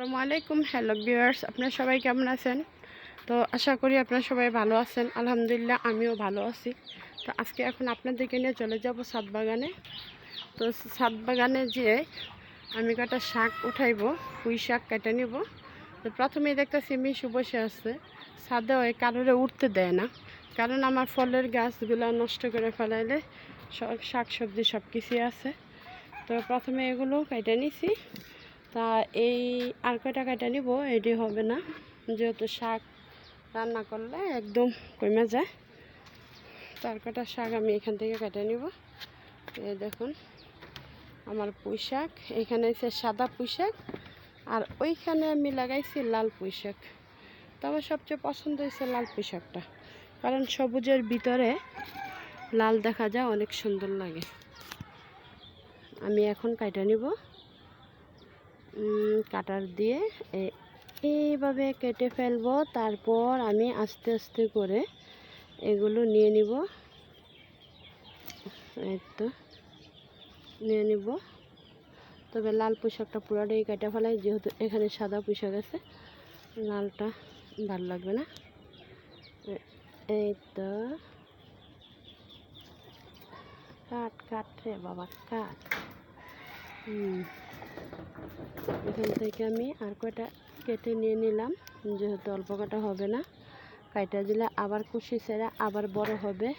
আসসালামু আলাইকুম। Hello viewers, আপনারা সবাই কেমন আছেন? তো আশা করি আপনারা সবাই ভালো আছেন। আলহামদুলিল্লাহ আমিও ভালো আছি। তো আজকে এখন আপনাদেরকে নিয়ে চলে যাব ছাদ বাগানে। তো ছাদ বাগানে যেয়ে আমি কটা শাক উঠাইব, পুঁই শাক কেটে নিব। তো প্রথমেই দেখতেছি মিশু বসে আছে ছাদে, ওই কারোরে উঠতে দেয় না, কারণ আমার ফলের গাছগুলো নষ্ট করে ফেলাইলে শাক সবজি সব কিছুই আছে। তো প্রথমে এগুলো কেটে নিছি। তা এই আর কয়টা কাটা নিব, এটি হবে না, যেহেতু শাক রান্না করলে একদম কমে যায়। তার কটা শাক আমি এখান থেকে কেটে নিব। এই দেখুন আমার পুঁই শাক, এখানে হচ্ছে সাদা পুঁই শাক, আর ওইখানে আমি লাগাইছি লাল পুঁই শাক। তো আমার সবচেয়ে পছন্দ হয়েছে লাল পুঁই শাকটা, কারণ সবুজের ভিতরে লাল দেখা যায়, অনেক সুন্দর লাগে। আমি এখন কাটা নিব, কাটার দিয়ে এইভাবে কেটে ফেলবো। তারপর আমি আস্তে আস্তে করে এগুলো নিয়ে নিব, এই তো নিয়ে নিব। তবে লাল পোশাকটা পুরোটাই কেটে ফেলাই, যেহেতু এখানে সাদা পোশাক আছে, লালটা ভালো লাগবে না। এই তো কাট কাট রে বাবা কাট। এখান থেকে আমি আর কয়টা কেটে নিয়ে নিলাম, যেহেতু অল্প কাটা হবে না, কাটা দিলে আবার কুশি ছেড়ে আবার বড় হবে।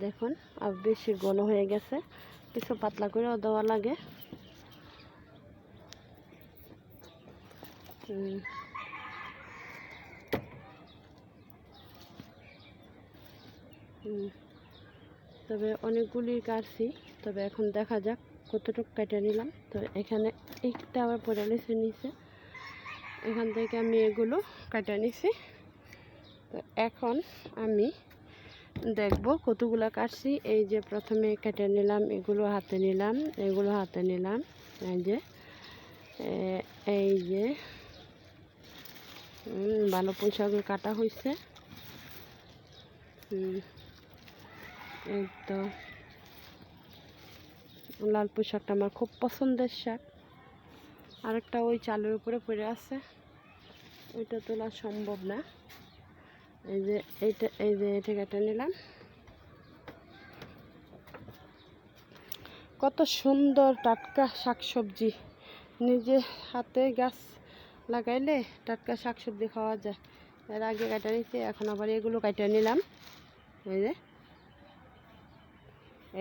দেখুন আর বেশি ঘন হয়ে গেছে, কিছু পাতলা করেও দেওয়া লাগে। তবে অনেকগুলি কাটছি, তবে এখন দেখা যাক কতটুকু কেটে নিলাম। তো এখানে একটা আবার পড়ে নিচে, এখান থেকে আমি এগুলো কেটে নিছি। তো এখন আমি দেখব কতগুলো কাটছি। এই যে প্রথমে কেটে নিলাম, এগুলো হাতে নিলাম, এগুলো হাতে নিলাম, এই যে ভালো পোশাকগুলো কাটা হয়েছে। এই তো লাল পোশাকটা আমার খুব পছন্দের শাক। আরেকটা ওই চালের উপরে পড়ে আছে, ওইটা তোলা সম্ভব না। এই যে এটা কেটে নিলাম। কত সুন্দর টাটকা শাকসবজি, নিজে হাতে গাছ লাগাইলে টাটকা শাকসবজি খাওয়া যায়। এর আগে কাটা নিচ্ছি, এখন আবার এগুলো কাটা নিলাম।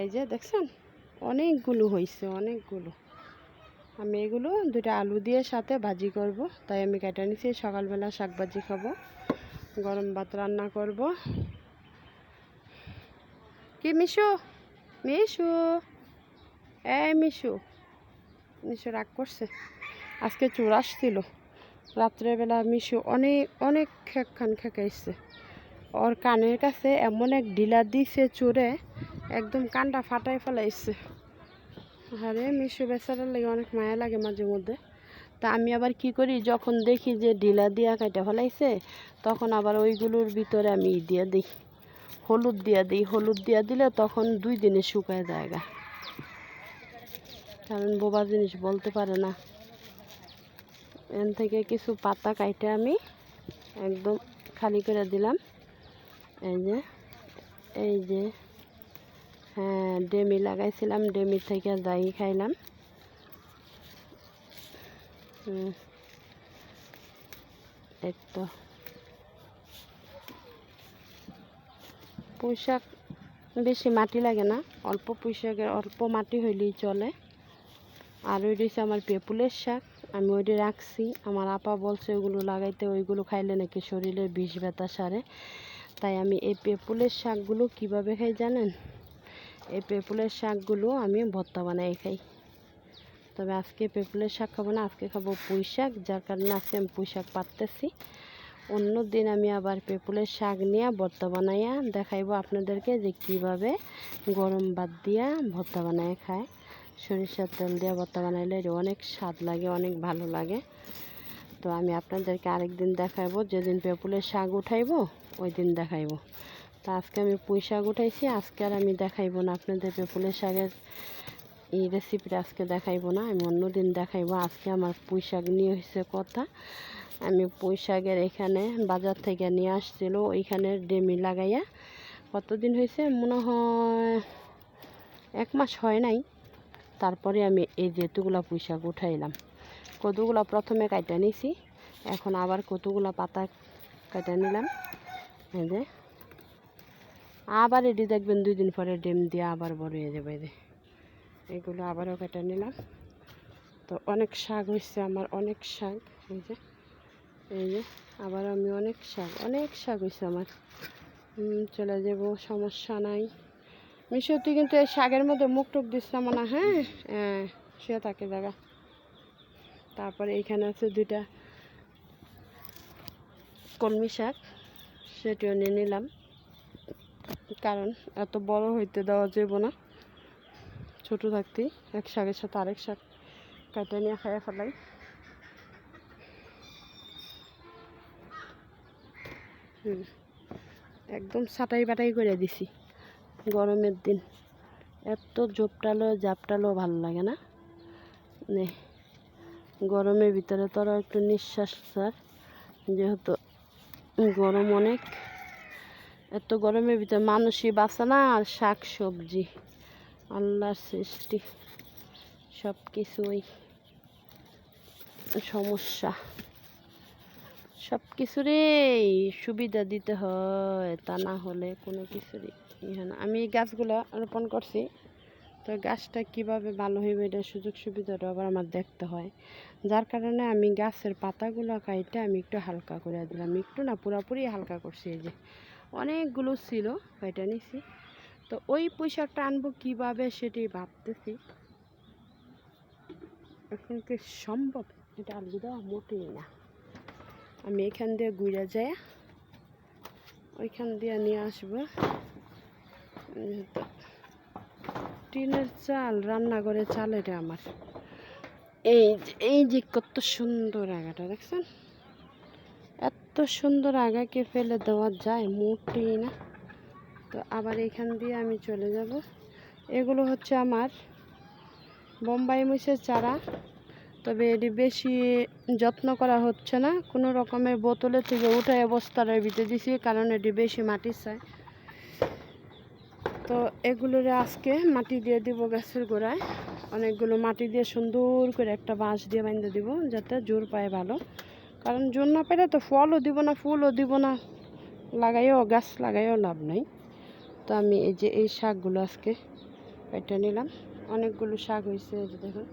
এই যে দেখছেন অনেকগুলো হয়েছে, অনেকগুলো। আমি এগুলো দুটো আলু দিয়ে সাথে ভাজি করব, তাই আমি কেটে নিচ্ছি। সকালবেলা শাক ভাজি খাবো, গরম ভাত রান্না করব। কি মিশু, মিশু, মিশু, মিশু রাগ করছে। আজকে চোর আসছিল রাত্রেবেলা, মিশু অনেক অনেক খেকাইছে। ওর কানের কাছে এমন এক ঢিলা দিছে চোরে, একদম কানটা ফাটাই ফেলাইছে। আরে মিশু বেচারার লাগে অনেক মায়া লাগে মাঝে মধ্যে। তা আমি আবার কি করি, যখন দেখি যে ঢিলা দিয়া কাটা ফেলাইছে, তখন আবার ওইগুলোর ভিতরে আমি দিয়ে দিই, হলুদ দিয়া দিই। হলুদ দিয়া দিলে তখন 2 দিনে শুকায় জায়গা, কারণ বোবা জিনিস বলতে পারে না। এখান থেকে কিছু পাতা কাইটে আমি একদম খালি করে দিলাম। এই যে হ্যাঁ, ডেমি লাগাইছিলাম, ডেমি থেকে যাই খাইলাম। এই তো পুঁইশাক বেশি মাটি লাগে না, অল্প পুঁইশাকের অল্প মাটি হইলেই চলে। আর ওই রয়েছে আমার পেঁপুলের শাক, আমি ওইটা রাখছি। আমার আপা বলছে ওইগুলো লাগাইতে, ওইগুলো খাইলে নাকি শরীরের বিষ ব্যথা সারে। তাই আমি এই পেঁপুলের শাকগুলো কিভাবে খাই জানেন? এই পেঁপুলের শাকগুলো আমি ভর্তা বানাই খাই। তবে আজকে পেঁপুলের শাক খাবো না, আজকে খাবো পুঁই শাক, যার কারণে আজকে আমি পুঁই শাক পাততেছি। অন্য দিন আমি আবার পেঁপুলের শাক নিয়ে ভর্তা বানাইয়া দেখাইবো আপনাদেরকে, যে কিভাবে গরম ভাত দিয়া ভর্তা বানায় খায়। সরিষার তেল দিয়ে ভর্তা বানাইলে অনেক স্বাদ লাগে, অনেক ভালো লাগে। তো আমি আপনাদেরকে আরেকদিন দেখাইবো, যেদিন পেঁপুলের শাক উঠাইবো ওই দিন দেখাইবো। তো আজকে আমি পুঁই শাক উঠাইছি, আজকে আর আমি দেখাইবো না আপনাদের পেঁপুলের শাকের এই রেসিপিটা আজকে দেখাইবো না, আমি অন্যদিন দেখাইবো। আজকে আমার পুঁই শাক নিয়ে হয়েছে কথা। আমি পুঁই শাকের এখানে বাজার থেকে নিয়ে আসছিল, ওইখানে ডেমি লাগাইয়া কতদিন হয়েছে মনে হয় 1 মাস হয় নাই। তারপরে আমি এই যেতুগুলা পুঁই শাক উঠাইলাম। কতগুলা প্রথমে কাটা নিছি, এখন আবার কতগুলা পাতা কাটা নিলাম। এই যে আবার এটি দেখবেন 2 দিন পরে ডিম দিয়ে আবার বড় হয়ে যাবে। যে এগুলো আবারও কেটে নিলাম। তো অনেক শাক হয়েছে আমার, অনেক শাক। এই যে আবার আমি অনেক শাক হয়েছে আমার। চলে যাব, সমস্যা নাই। মিশোতে কিন্তু এই শাকের মধ্যে মুখ টুক দিচ্ছিলাম না। হ্যাঁ হ্যাঁ, শুয়ে থাকে জায়গা। তারপরে এইখানে আছে 2টা কলমি শাক, সেটিও নিয়ে নিলাম, কারণ এত বড় হইতে দেওয়া যাবে না। ছোটো থাকতেই এক শাকের সাথে আরেক শাক কাটা নিয়ে খাইয়া ফেলাই। একদম ছাটাই বাটাই করে দিছি। গরমের দিন এত জাপটালো ভালো লাগে না। গরমের ভিতরে তোরা একটু নিঃশ্বাস ছাড়, যেহেতু গরম অনেক। এত গরমের ভিতরে মানুষই বাঁচে না, আর শাক সবজি আল্লাহর সৃষ্টি সব কিছুই সমস্যা। সব কিছুরই সুবিধা দিতে হয়, তা না হলে কোনো কিছুরই হয় না। আমি এই গাছগুলো রোপণ করছি, তো গাছটা কিভাবে ভালো হইবে এটা সুযোগ সুবিধাটা আবার আমার দেখতে হয়। যার কারণে আমি গাছের পাতাগুলো কাইটে আমি একটু হালকা করে দিলাম, একটু না পুরোপুরি হালকা করছি। এই যে অনেকগুলো ছিল, কাইটা নিছি। তো ওই পুঁই শাকটা আনবো কীভাবে সেটি ভাবতেছি। এখন কি সম্ভব এটা আলু দেওয়া? মোটেই না। আমি এখান দিয়ে ঘুরে যাই, ওইখান দিয়ে নিয়ে আসবো। টিনের চাল, রান্নাঘরের চাল এটা আমার। এই যে কত সুন্দর আগাটা দেখছেন, এত সুন্দর আগাকে ফেলে দেওয়া যায়? মোটেই না। তো আবার এখান দিয়ে আমি চলে যাব। এগুলো হচ্ছে আমার বোম্বাই মরিচের চারা, তবে এটি বেশি যত্ন করা হচ্ছে না, কোনো রকমের বোতলে থেকে উঠে বস্তার ভিতরে দিছি, কারণ এটি বেশি মাটি চায়। তো এগুলোরে আজকে মাটি দিয়ে দিব গাছের গোড়ায়। অনেকগুলো মাটি দিয়ে সুন্দর করে একটা বাঁশ দিয়ে বাঁধে দিব, যাতে জোর পায় ভালো। কারণ জোর না পেলে তো ফলও দিব না, ফুলও দিব না, গাছ লাগাইও লাভ নাই। তো আমি এই যে এই শাকগুলো আজকে কেটে নিলাম। অনেকগুলো শাক হয়েছে, এই যে দেখুন।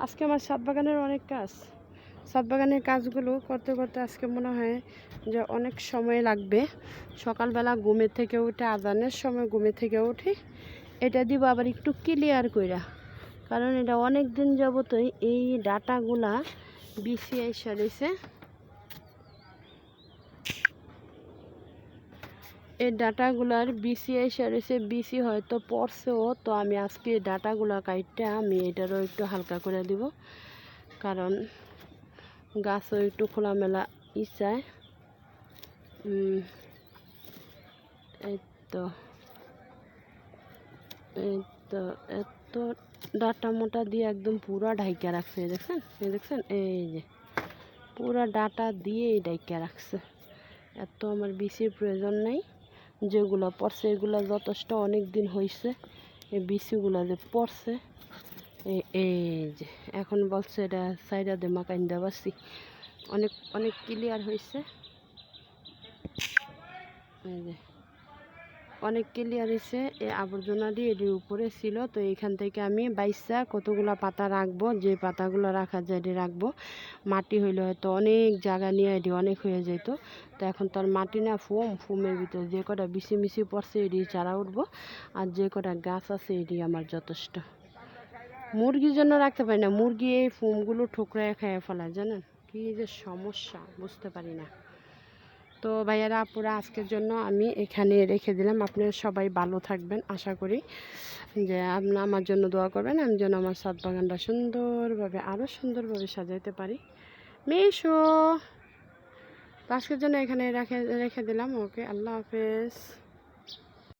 আজকে আমার ছাদ বাগানের অনেক কাজ। ছাদ বাগানের কাজগুলো করতে করতে আজকে মনে হয় যে অনেক সময় লাগবে। সকালবেলা ঘুমের থেকে উঠে, আজানের সময় ঘুমের থেকে উঠে এটা দিব আবার একটু ক্লিয়ার কইরা, কারণ এটা অনেক দিন যাবতই এই ডাটাগুলা বিছিয়ে সারিছে। এই ডাটাগুলার বিছিয়ে সারিছে, বিসি হয়তো পড়ছেও। তো আমি আজকে এই ডাটাগুলা কাইটটা আমি এটারও একটু হালকা করে দিব, কারণ গাছও একটু খোলামেলা ইচ্ছায়। এই তো এত ডাটা মোটা দিয়ে একদম পুরা ঢাইকা রাখছে, দেখছেন? এই যে পুরা ডাটা দিয়ে ঢাইকা রাখছে। এত আমার বিচির প্রয়োজন নেই। যেগুলো পড়ছে এগুলো যথেষ্ট, অনেক দিন হয়েছে এই বিচিগুলো যে পড়ছে। এই যে এখন বলছে এটা সাইডা দিয়ে মাকাইন দেওয়া পারছি, অনেক অনেক ক্লিয়ার হয়েছে। এই যে অনেক ক্লিয়ার হয়েছে। এই আবর্জনাটি এটির উপরে ছিল, তো এইখান থেকে আমি বাইসা কতগুলো পাতা রাখবো, যে পাতাগুলো রাখা যায় এটি রাখবো। মাটি হইলে হয়তো অনেক জায়গা নিয়ে এটি অনেক হয়ে যেত। তো এখন তার মাটি না, ফুমের ভিতরে যে কটা বিচি মিশি পড়ছে এটি চারা উঠবো, আর যে কটা গাছ আছে এটি আমার যথেষ্ট। মুরগির জন্য রাখতে পারি না, মুরগি এই ফুমগুলো ঠুকরায় খেয়ে ফেলায়, জানেন কি যে সমস্যা, বুঝতে পারি না। তো ভাইয়ারা আপুরা, আজকের জন্য আমি এখানে রেখে দিলাম। আপনারা সবাই ভালো থাকবেন, আশা করি যে আপনারা আমার জন্য দোয়া করবেন, আমি যেন আমার ছাদ বাগানটা সুন্দরভাবে, আরও সুন্দরভাবে সাজাইতে পারি। মিশো তো আজকের জন্য এখানে রেখে দিলাম। ওকে, আল্লাহ হাফেজ।